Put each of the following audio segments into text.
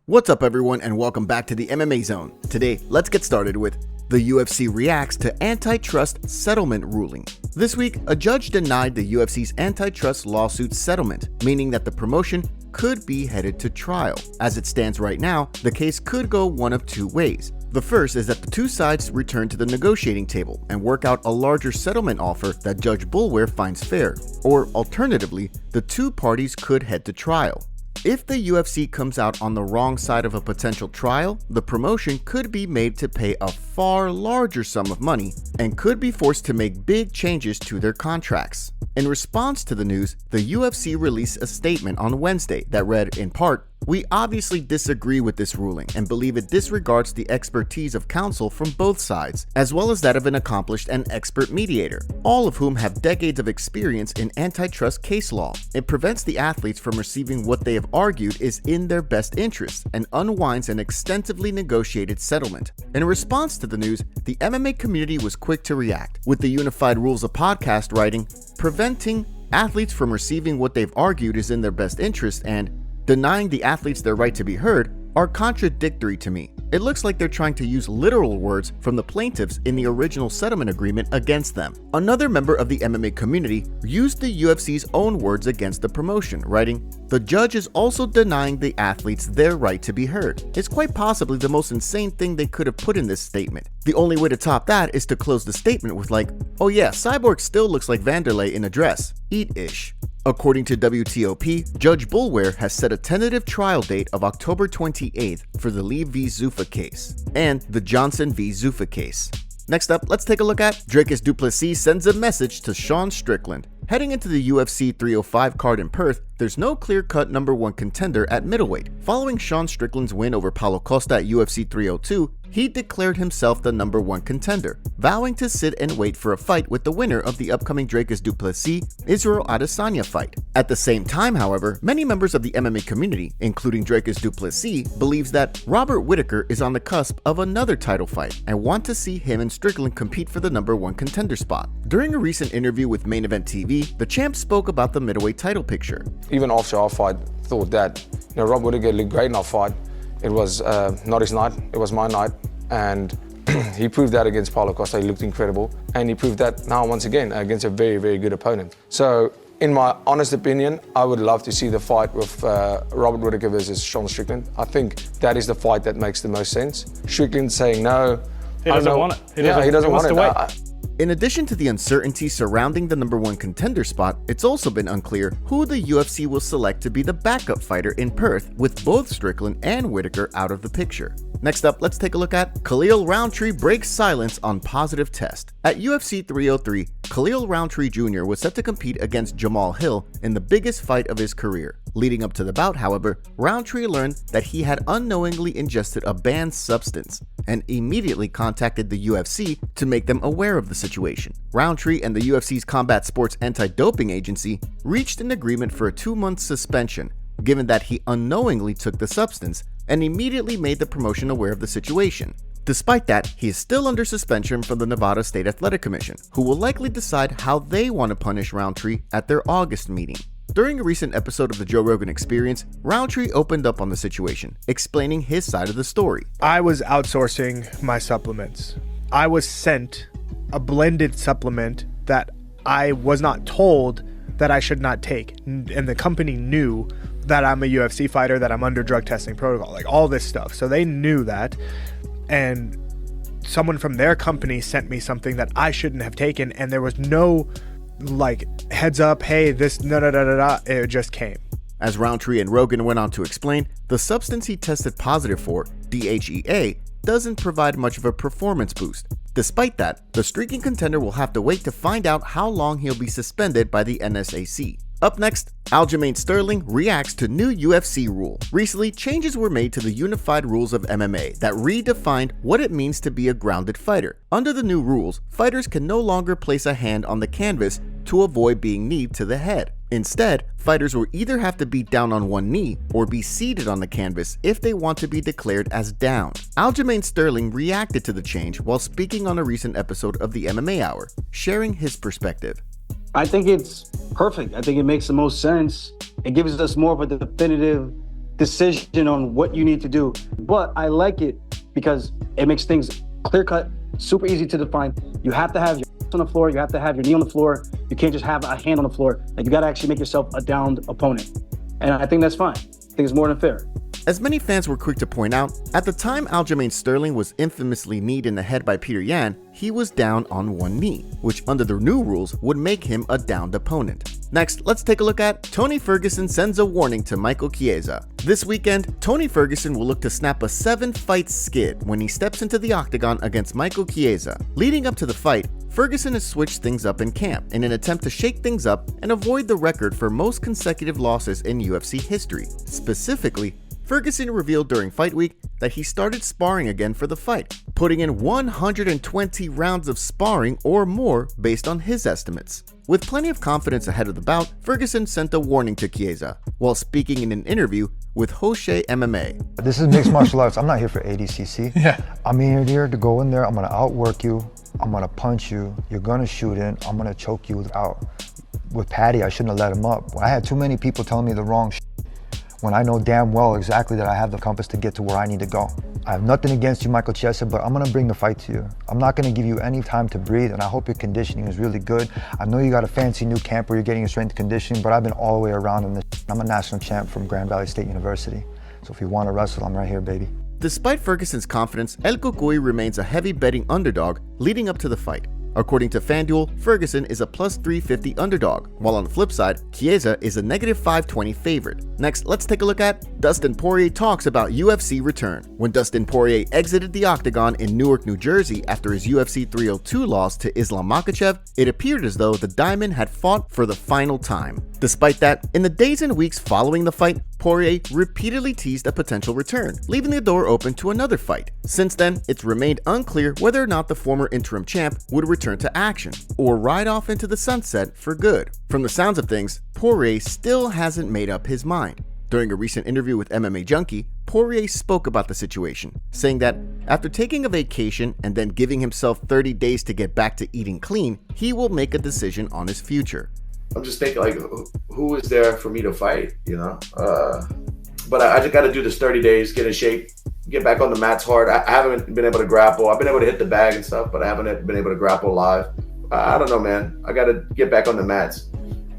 What's up everyone and welcome back to the MMA Zone. Today, let's get started with the UFC reacts to antitrust settlement ruling. This week, a judge denied the UFC's antitrust lawsuit settlement, meaning that the promotion could be headed to trial. As it stands right now, the case could go one of two ways. The first is that the two sides return to the negotiating table and work out a larger settlement offer that Judge Boulware finds fair. Or alternatively, the two parties could head to trial. If the UFC comes out on the wrong side of a potential trial, the promotion could be made to pay a far larger sum of money and could be forced to make big changes to their contracts. In response to the news, the UFC released a statement on Wednesday that read, in part, "We obviously disagree with this ruling and believe it disregards the expertise of counsel from both sides, as well as that of an accomplished and expert mediator, all of whom have decades of experience in antitrust case law. It prevents the athletes from receiving what they have argued is in their best interest and unwinds an extensively negotiated settlement." In response to the news, the MMA community was quick to react, with the Unified Rules of Podcast writing, "Preventing athletes from receiving what they've argued is in their best interest and denying the athletes their right to be heard are contradictory to me. It looks like they're trying to use literal words from the plaintiffs in the original settlement agreement against them." Another member of the MMA community used the UFC's own words against the promotion, writing, "The judge is also denying the athletes their right to be heard. It's quite possibly the most insane thing they could have put in this statement. The only way to top that is to close the statement with like, oh yeah, Cyborg still looks like Vanderlei in a dress. Eat-ish." According to WTOP, Judge Boulware has set a tentative trial date of October 28th for the Lee v. Zuffa case and the Johnson v. Zuffa case. Next up, let's take a look at Dricus du Plessis sends a message to Sean Strickland. Heading into the UFC 305 card in Perth, there's no clear-cut number one contender at middleweight. Following Sean Strickland's win over Paulo Costa at UFC 302, he declared himself the number one contender, vowing to sit and wait for a fight with the winner of the upcoming Dricus du Plessis-Israel Adesanya fight. At the same time, however, many members of the MMA community, including Dricus du Plessis, believes that Robert Whittaker is on the cusp of another title fight and want to see him and Strickland compete for the number one contender spot. During a recent interview with Main Event TV, the champ spoke about the middleweight title picture. Even after our fight, thought that Rob Whittaker looked great in our fight. It was not his night, it was my night, and he proved that against Paulo Costa. He looked incredible, and he proved that now once again against a very, very good opponent. So, in my honest opinion, I would love to see the fight with Robert Whittaker versus Sean Strickland. I think that is the fight that makes the most sense. Strickland saying no. He doesn't want it. He doesn't want it. In addition to the uncertainty surrounding the number one contender spot, it's also been unclear who the UFC will select to be the backup fighter in Perth, with both Strickland and Whittaker out of the picture. Next up, let's take a look at Khalil Rountree breaks silence on positive test. At UFC 303, Khalil Rountree Jr. was set to compete against Jamal Hill in the biggest fight of his career. Leading up to the bout, however, Rountree learned that he had unknowingly ingested a banned substance and immediately contacted the UFC to make them aware of the situation. Rountree and the UFC's Combat Sports Anti-Doping Agency reached an agreement for a 2-month suspension, given that he unknowingly took the substance and immediately made the promotion aware of the situation. Despite that, he is still under suspension from the Nevada State Athletic Commission, who will likely decide how they want to punish Rountree at their August meeting. During a recent episode of the Joe Rogan Experience, Rountree opened up on the situation, explaining his side of the story. I was outsourcing my supplements. I was sent a blended supplement that I was not told that I should not take. And the company knew that I'm a UFC fighter, that I'm under drug testing protocol, like all this stuff. So they knew that. And someone from their company sent me something that I shouldn't have taken. And there was no like heads up, hey, this it just came. As Rountree and Rogan went on to explain, the substance he tested positive for, DHEA, doesn't provide much of a performance boost. Despite that, the streaking contender will have to wait to find out how long he'll be suspended by the NSAC. Up next, Aljamain Sterling reacts to new UFC rule. Recently, changes were made to the Unified Rules of MMA that redefined what it means to be a grounded fighter. Under the new rules, fighters can no longer place a hand on the canvas to avoid being kneed to the head. Instead, fighters will either have to be down on one knee or be seated on the canvas if they want to be declared as down. Aljamain Sterling reacted to the change while speaking on a recent episode of the MMA Hour, sharing his perspective. I think it's perfect. I think it makes the most sense. It gives us more of a definitive decision on what you need to do. But I like it because it makes things clear-cut, super easy to define. You have to have your on the floor, you have to have your knee on the floor. You can't just have a hand on the floor. Like, you got to actually make yourself a downed opponent. And I think that's fine. I think it's more than fair. As many fans were quick to point out, at the time Aljamain Sterling was infamously kneed in the head by Peter Yan, he was down on one knee, which under the new rules would make him a downed opponent. Next, let's take a look at Tony Ferguson sends a warning to Michael Chiesa. This weekend, Tony Ferguson will look to snap a 7-fight skid when he steps into the octagon against Michael Chiesa. Leading up to the fight, Ferguson has switched things up in camp in an attempt to shake things up and avoid the record for most consecutive losses in UFC history. Specifically, Ferguson revealed during fight week that he started sparring again for the fight, putting in 120 rounds of sparring or more based on his estimates. With plenty of confidence ahead of the bout, Ferguson sent a warning to Chiesa while speaking in an interview with Hoshe MMA. This is mixed martial arts. I'm not here for ADCC. Yeah. I'm here to go in there. I'm going to outwork you. I'm going to punch you. You're going to shoot in. I'm going to choke you out. With Patty, I shouldn't have let him up. I had too many people telling me the wrong shit when I know damn well exactly that I have the compass to get to where I need to go. I have nothing against you, Michael Chiesa, but I'm gonna bring the fight to you. I'm not gonna give you any time to breathe, and I hope your conditioning is really good. I know you got a fancy new camp where you're getting your strength and conditioning, but I've been all the way around in this. I'm a national champ from Grand Valley State University. So if you wanna wrestle, I'm right here, baby. Despite Ferguson's confidence, El Cucuy remains a heavy betting underdog leading up to the fight. According to FanDuel, Ferguson is a plus 350 underdog, while on the flip side, Chiesa is a negative 520 favorite. Next, let's take a look at Dustin Poirier talks about UFC return. When Dustin Poirier exited the octagon in Newark, New Jersey after his UFC 302 loss to Islam Makhachev, it appeared as though the Diamond had fought for the final time. Despite that, in the days and weeks following the fight, Poirier repeatedly teased a potential return, leaving the door open to another fight. Since then, it's remained unclear whether or not the former interim champ would return to action, or ride off into the sunset for good. From the sounds of things, Poirier still hasn't made up his mind. During a recent interview with MMA Junkie, Poirier spoke about the situation, saying that after taking a vacation and then giving himself 30 days to get back to eating clean, he will make a decision on his future. I'm just thinking, like, who is there for me to fight, you know? But I just got to do this 30 days, get in shape, get back on the mats hard. I haven't been able to grapple. I've been able to hit the bag and stuff, but I haven't been able to grapple live. I don't know, man. I got to get back on the mats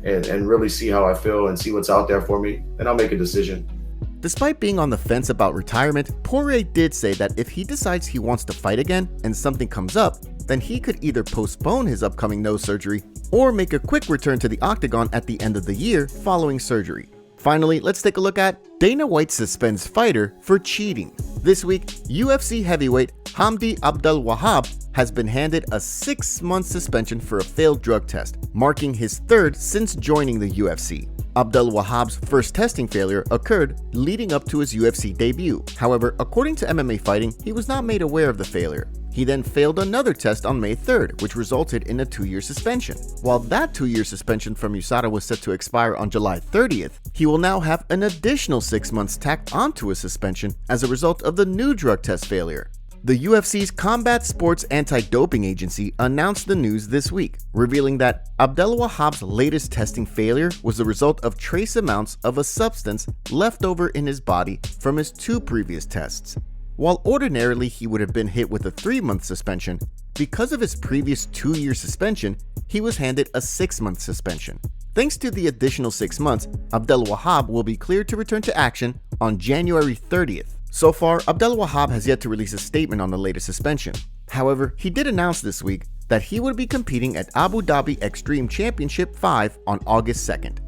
and really see how I feel and see what's out there for me, and I'll make a decision. Despite being on the fence about retirement, Poirier did say that if he decides he wants to fight again and something comes up, then he could either postpone his upcoming nose surgery or make a quick return to the octagon at the end of the year following surgery. Finally, let's take a look at Dana White suspends fighter for cheating. This week, UFC heavyweight Hamdi Abdelwahab has been handed a 6-month suspension for a failed drug test, marking his third since joining the UFC. Abdelwahab's first testing failure occurred leading up to his UFC debut. However, according to MMA Fighting, he was not made aware of the failure. He then failed another test on May 3rd, which resulted in a 2-year suspension. While that 2-year suspension from USADA was set to expire on July 30th, he will now have an additional 6 months tacked onto his suspension as a result of the new drug test failure. The UFC's Combat Sports Anti-Doping Agency announced the news this week, revealing that Abdelwahab's latest testing failure was the result of trace amounts of a substance left over in his body from his 2 previous tests. While ordinarily he would have been hit with a 3-month suspension, because of his previous 2-year suspension, he was handed a 6-month suspension. Thanks to the additional 6 months, Abdelwahab will be cleared to return to action on January 30th. So far, Abdelwahab has yet to release a statement on the latest suspension. However, he did announce this week that he would be competing at Abu Dhabi Extreme Championship 5 on August 2nd.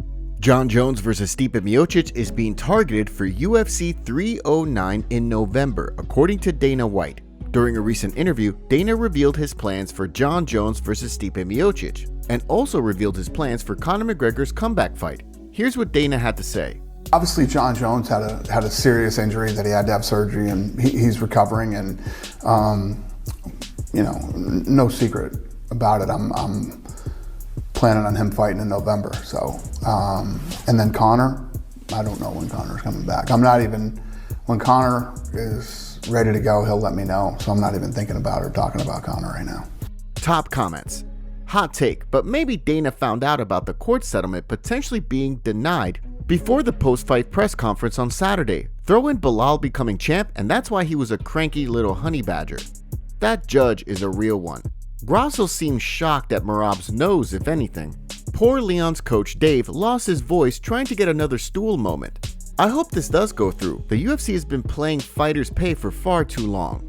Jon Jones vs. Stipe Miocic is being targeted for UFC 309 in November, according to Dana White. During a recent interview, Dana revealed his plans for Jon Jones vs. Stipe Miocic, and also revealed his plans for Conor McGregor's comeback fight. Here's what Dana had to say. Obviously, Jon Jones had a serious injury that he had to have surgery, and he's recovering. And no secret about it. I'm planning on him fighting in November. So, and then Conor, I don't know when Conor's coming back. When Conor is ready to go, he'll let me know. So I'm not even thinking about or talking about Conor right now. Top comments. Hot take, but maybe Dana found out about the court settlement potentially being denied Before the post-fight press conference on Saturday, throw in Bilal becoming champ, and that's why he was a cranky little honey badger. That judge is a real one. Grasso seemed shocked at Merab's nose, if anything. Poor Leon's coach Dave lost his voice trying to get another stool moment. I hope this does go through. The UFC has been playing fighters' pay for far too long.